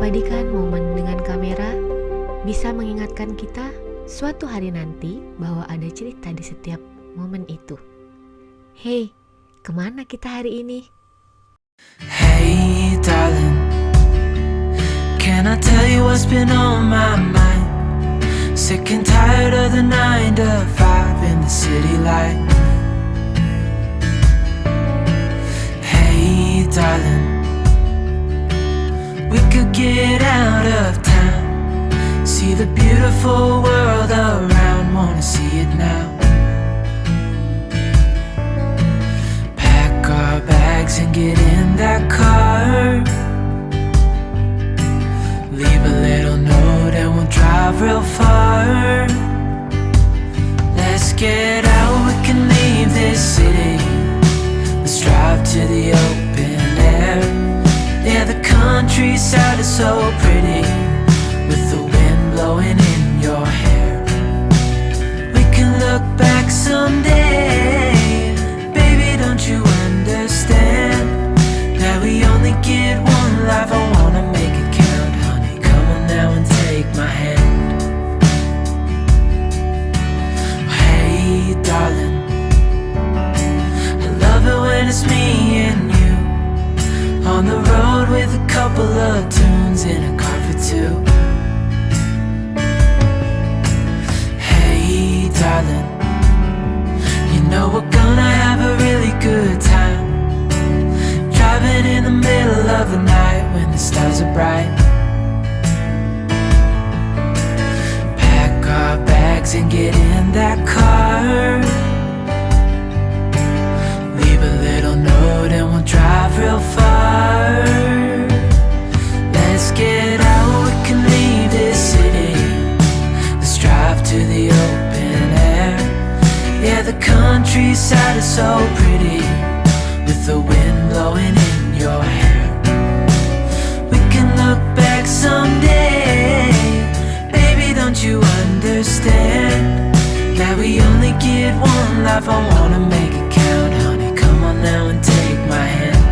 mengabadikan momen dengan kamera bisa mengingatkan kita suatu hari nanti bahwa ada cerita di setiap momen itu. Hey, kemana kita hari ini? Hey darling, can I tell you what's been on my mind? Sick and tired of the 9 to 5 in the city light. Hey darling, we could get out of town, see the beautiful world around, wanna see it now. Pack our bags and get in that car, leave a little note and we'll drive real far. Let's get out, we can leave this city, let's drive to the open air. Yeah, the countryside is so pretty, with the wind blowing in your hair. We can look back someday, baby, don't you understand that we only get one life? I wanna make it count, honey, come on now and take my hand. Hey darling, I love it when it's me and you on the road with a couple of tunes in a car for two. Hey darling, you know we're gonna have a really good time, driving in the middle of the night when the stars are bright. Pack our bags and get in that car, leave a little note and we'll drive real far. Let's get out, we can leave this city, let's drive to the open air. Yeah, the countryside is so pretty, with the wind blowing in your hair. We can look back someday, baby, don't you understand that we only get one life? I wanna make it count, honey, come on now and take my hand.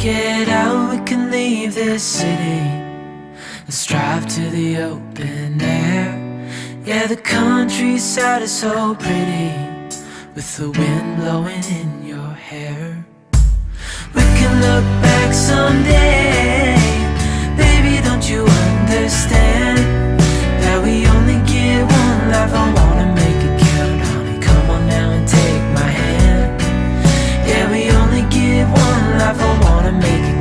Get out, we can leave this city, let's drive to the open air. Yeah, the countryside is so pretty, with the wind blowing in your hair. We can look back someday, baby, don't you understand that we only get one life? I wanna make it count, honey, come on now and take my hand. Yeah, we only get one life, I wanna make it